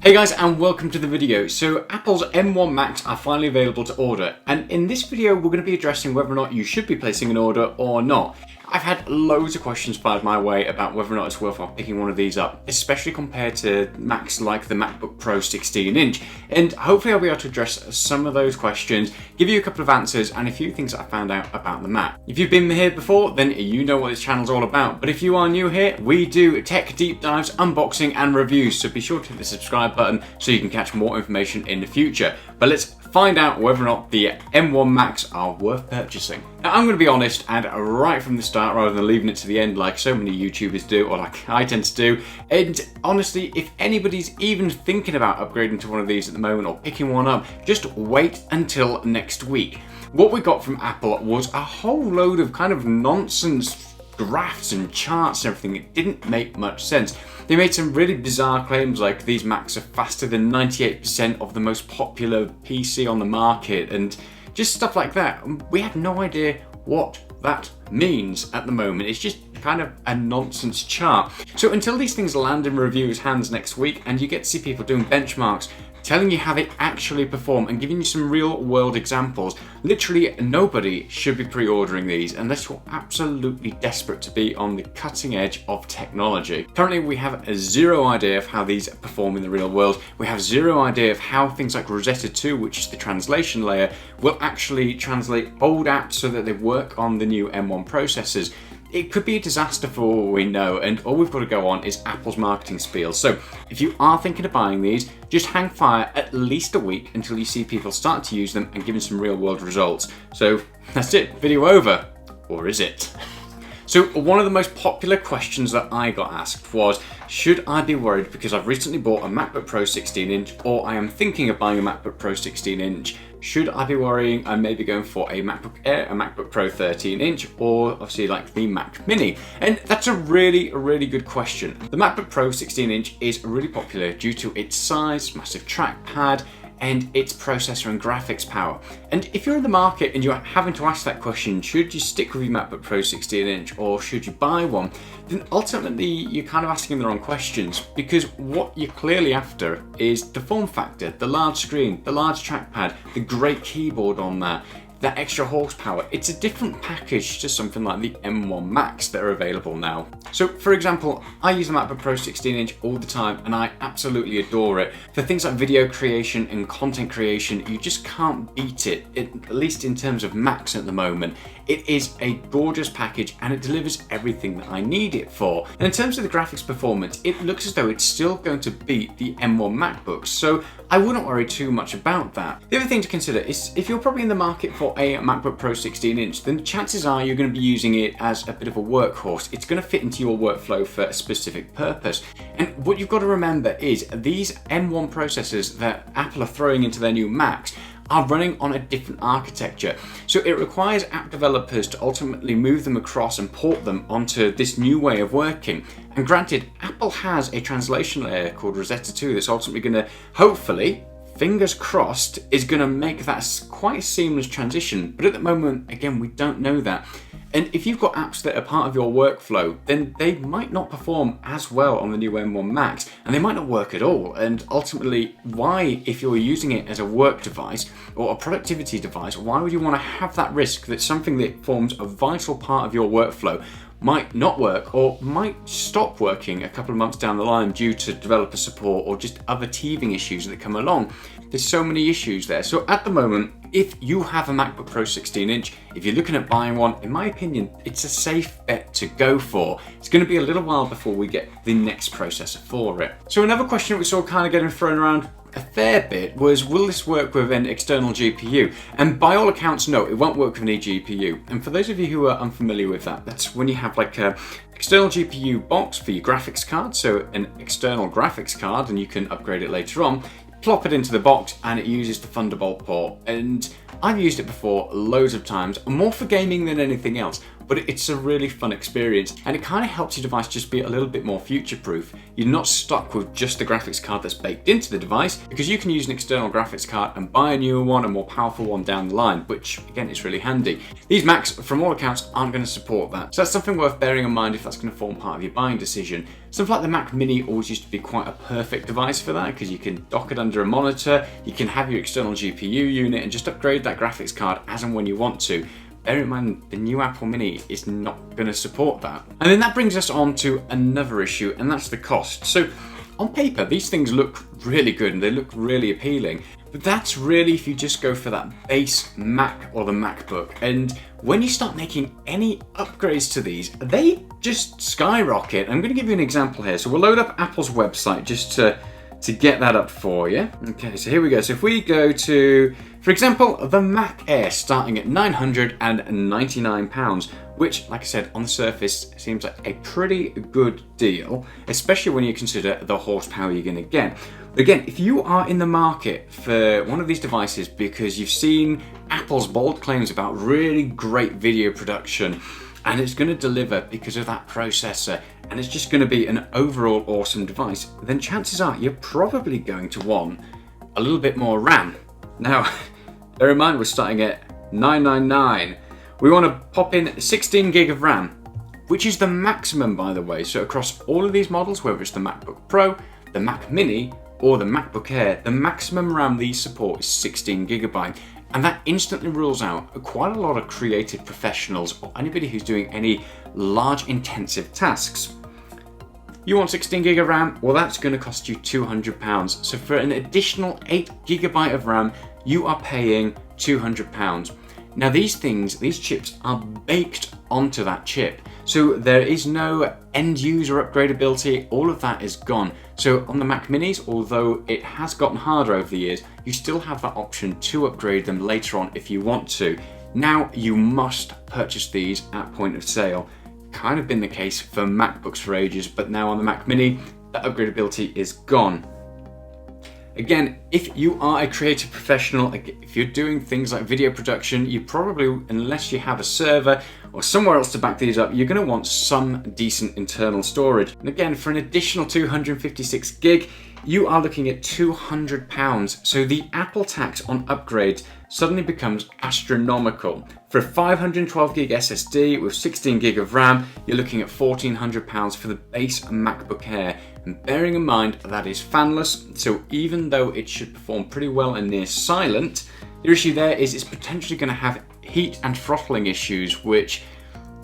Hey guys, and welcome to the video. So Apple's M1 Macs are finally available to order, and in this video we're going to be addressing whether or not you should be placing an order or not. I've had loads of questions fired my way about whether or not it's worthwhile picking one of these up, especially compared to Macs like the MacBook Pro 16-inch, and hopefully I'll be able to address some of those questions, give you a couple of answers and a few things that I found out about the Mac. If you've been here before, then you know what this channel's all about, but if you are new here, we do tech deep dives, unboxing and reviews, so be sure to hit the subscribe button so you can catch more information in the future. But let's find out whether or not the M1 Macs are worth purchasing. Now I'm going to be honest, and right from the start rather than leaving it to the end like so many YouTubers do, or like I tend to do, and honestly, if anybody's even thinking about upgrading to one of these at the moment or picking one up, just wait until next week. What we got from Apple was a whole load of kind of nonsense graphs and charts and everything. It didn't make much sense. They made some really bizarre claims like these Macs are faster than 98% of the most popular PC on the market and just stuff like that. We have no idea what that means at the moment. It's just kind of a nonsense chart. So until these things land in reviewers' hands next week and you get to see people doing benchmarks, telling you how they actually perform and giving you some real world examples, literally nobody should be pre-ordering these unless you're absolutely desperate to be on the cutting edge of technology. Currently we have zero idea of how these perform in the real world. We have zero idea of how things like Rosetta 2, which is the translation layer, will actually translate old apps so that they work on the new M1 processors. It could be a disaster for all we know, and all we've got to go on is Apple's marketing spiel. So if you are thinking of buying these, just hang fire at least a week until you see people start to use them and giving some real world results. So that's it, video over. Or is it? So one of the most popular questions that I got asked was, should I be worried because I've recently bought a MacBook Pro 16-inch or I am thinking of buying a MacBook Pro 16-inch? Should I be worrying I'm maybe going for a MacBook Air, a MacBook Pro 13-inch, or obviously like the Mac Mini? And that's a really good question. The MacBook Pro 16-inch is really popular due to its size, massive trackpad, and its processor and graphics power. And if you're in the market and you're having to ask that question, should you stick with your MacBook Pro 16-inch or should you buy one, then ultimately you're kind of asking the wrong questions, because what you're clearly after is the form factor, the large screen, the large trackpad, the great keyboard on that extra horsepower. It's a different package to something like the M1 Macs that are available now. So for example, I use the MacBook Pro 16-inch all the time and I absolutely adore it. For things like video creation and content creation, you just can't beat it, at least in terms of Macs at the moment. It is a gorgeous package and it delivers everything that I need it for. And in terms of the graphics performance, it looks as though it's still going to beat the M1 MacBooks, so I wouldn't worry too much about that. The other thing to consider is if you're probably in the market for a MacBook Pro 16-inch, then chances are you're going to be using it as a bit of a workhorse. It's going to fit into your workflow for a specific purpose. And what you've got to remember is these M1 processors that Apple are throwing into their new Macs are running on a different architecture. So it requires app developers to ultimately move them across and port them onto this new way of working. And granted, Apple has a translation layer called Rosetta 2 that's ultimately going to, hopefully, fingers crossed, is going to make that quite a seamless transition. But at the moment, again, we don't know that. And if you've got apps that are part of your workflow, then they might not perform as well on the new M1 Macs, and they might not work at all. And ultimately, why, if you're using it as a work device or a productivity device, why would you want to have that risk that something that forms a vital part of your workflow might not work or might stop working a couple of months down the line due to developer support or just other teething issues that come along? There's so many issues there. So at the moment, if you have a MacBook Pro 16-inch, if you're looking at buying one, in my opinion, it's a safe bet to go for. It's going to be a little while before we get the next processor for it. So another question that we saw kind of getting thrown around a fair bit was, will this work with an external GPU? And by all accounts, no, it won't work with an eGPU. And for those of you who are unfamiliar with that, that's when you have like a external GPU box for your graphics card, so an external graphics card, and you can upgrade it later on. Plop it into the box and it uses the Thunderbolt port, and I've used it before loads of times, more for gaming than anything else. but it's a really fun experience, and it kind of helps your device just be a little bit more future-proof. You're not stuck with just the graphics card that's baked into the device, because you can use an external graphics card and buy a newer one, a more powerful one down the line, which again is really handy. These Macs, from all accounts, aren't going to support that, so that's something worth bearing in mind if that's going to form part of your buying decision. Stuff like the Mac Mini always used to be quite a perfect device for that, because you can dock it under a monitor, you can have your external GPU unit and just upgrade that graphics card as and when you want to. Bear in mind, the new Apple Mini is not going to support that. And then that brings us on to another issue, and that's the cost. So on paper, these things look really good and they look really appealing, but that's really if you just go for that base Mac or the MacBook. And when you start making any upgrades to these, they just skyrocket. I'm going to give you an example here. So we'll load up Apple's website just to get that up for you. Okay, so here we go. So if we go to, for example, the Mac Air starting at £999, which, like I said, on the surface seems like a pretty good deal, especially when you consider the horsepower you're going to get. But again, if you are in the market for one of these devices because you've seen Apple's bold claims about really great video production, and it's going to deliver because of that processor, and it's just going to be an overall awesome device, then chances are you're probably going to want a little bit more RAM. Now, bear in mind we're starting at $999. We want to pop in 16 gig of RAM, which is the maximum, by the way. So across all of these models, whether it's the MacBook Pro, the Mac Mini, or the MacBook Air, the maximum RAM these support is 16 gigabyte. And that instantly rules out quite a lot of creative professionals or anybody who's doing any large intensive tasks. You want 16 gig of RAM? Well, that's going to cost you £200. So for an additional 8 gigabyte of RAM, you are paying £200. Now these chips are baked onto that chip. So there is no end user upgradability, all of that is gone. So on the Mac Minis, although it has gotten harder over the years, you still have that option to upgrade them later on if you want to. Now you must purchase these at point of sale. Kind of been the case for MacBooks for ages, but now on the Mac Mini, that upgradability is gone. Again, if you are a creative professional, if you're doing things like video production, you probably, unless you have a server or somewhere else to back these up, you're going to want some decent internal storage. And again, for an additional 256 gig, you are looking at £200. So the Apple tax on upgrades suddenly becomes astronomical. For a 512 gig SSD with 16 gig of RAM, you're looking at £1,400 for the base MacBook Air. And bearing in mind that is fanless, so even though it should perform pretty well and near silent, the issue there is it's potentially going to have heat and throttling issues, which,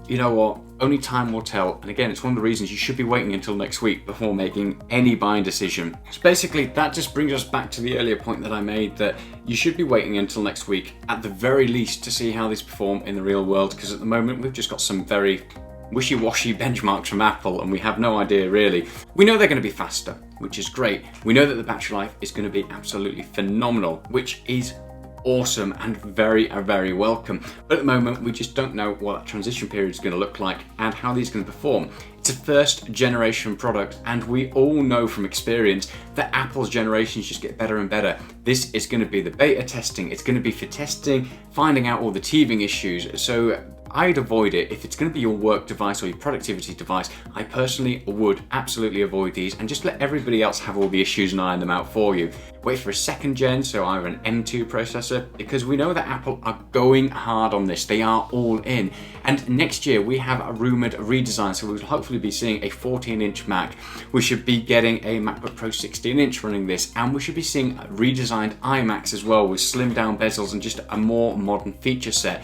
you know what, only time will tell. And again, it's one of the reasons you should be waiting until next week before making any buying decision. So basically, that just brings us back to the earlier point that I made, that you should be waiting until next week at the very least to see how these perform in the real world, because at the moment we've just got some very wishy-washy benchmarks from Apple and we have no idea really. We know they're going to be faster, which is great. We know that the battery life is going to be absolutely phenomenal, which is awesome and very, very welcome. But at the moment, we just don't know what that transition period is going to look like and how these are going to perform. It's a first generation product, and we all know from experience that Apple's generations just get better and better. This is going to be the beta testing. It's going to be for testing, finding out all the teething issues. So I'd avoid it. If it's going to be your work device or your productivity device, I personally would absolutely avoid these and just let everybody else have all the issues and iron them out for you. Wait for a second gen, so either an M2 processor, because we know that Apple are going hard on this. They are all in. And next year we have a rumored redesign, so we'll hopefully be seeing a 14-inch Mac. We should be getting a MacBook Pro 16-inch running this, and we should be seeing redesigned iMacs as well with slimmed down bezels and just a more modern feature set.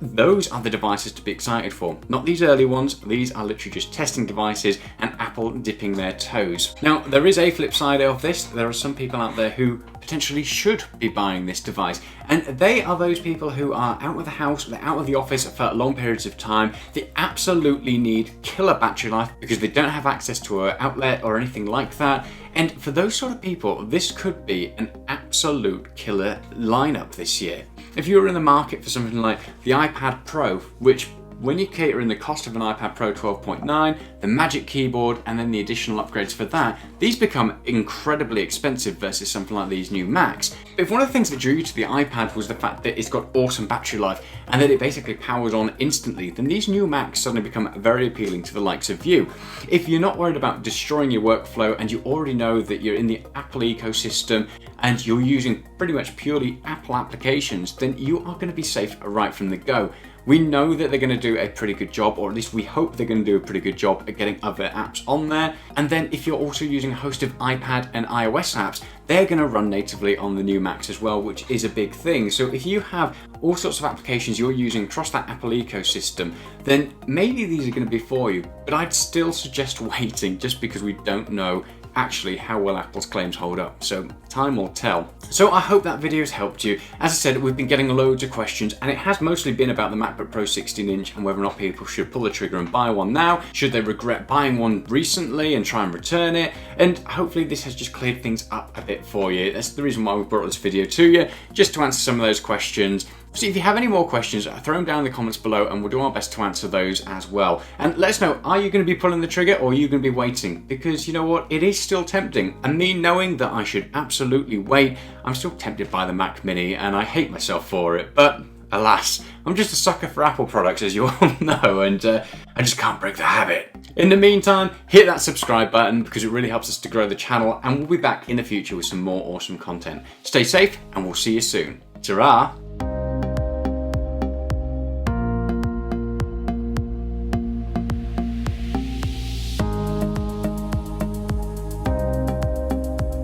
Those are the devices to be excited for, not these early ones. These are literally just testing devices and Apple dipping their toes. Now, there is a flip side of this. There are some people out there who potentially should be buying this device, and they are those people who are out of the house, they're out of the office for long periods of time. They absolutely need killer battery life because they don't have access to an outlet or anything like that. And for those sort of people, this could be an absolute killer lineup this year. If you're in the market for something like the iPad Pro, which when you cater in the cost of an iPad Pro 12.9, the Magic Keyboard, and then the additional upgrades for that, these become incredibly expensive versus something like these new Macs. But if one of the things that drew you to the iPad was the fact that it's got awesome battery life and that it basically powers on instantly, then these new Macs suddenly become very appealing to the likes of you. If you're not worried about destroying your workflow and you already know that you're in the Apple ecosystem and you're using pretty much purely Apple applications, then you are going to be safe right from the go. We know that they're going to do a pretty good job, or at least we hope they're going to do a pretty good job at getting other apps on there. And then if you're also using a host of iPad and iOS apps, they're going to run natively on the new Macs as well, which is a big thing. So if you have all sorts of applications you're using across that Apple ecosystem, then maybe these are going to be for you. But I'd still suggest waiting, just because we don't know actually how well Apple's claims hold up, so time will tell. So I hope that video has helped you. As I said, we've been getting loads of questions, and it has mostly been about the MacBook Pro 16-inch and whether or not people should pull the trigger and buy one now, should they regret buying one recently and try and return it, and hopefully this has just cleared things up a bit for you. That's the reason why we brought this video to you, just to answer some of those questions. So if you have any more questions, throw them down in the comments below and we'll do our best to answer those as well. And let us know, are you going to be pulling the trigger or are you going to be waiting? Because you know what, it is still tempting. And me knowing that I should absolutely wait, I'm still tempted by the Mac Mini and I hate myself for it. But alas, I'm just a sucker for Apple products, as you all know, and I just can't break the habit. In the meantime, hit that subscribe button because it really helps us to grow the channel, and we'll be back in the future with some more awesome content. Stay safe and we'll see you soon. Ta-ra!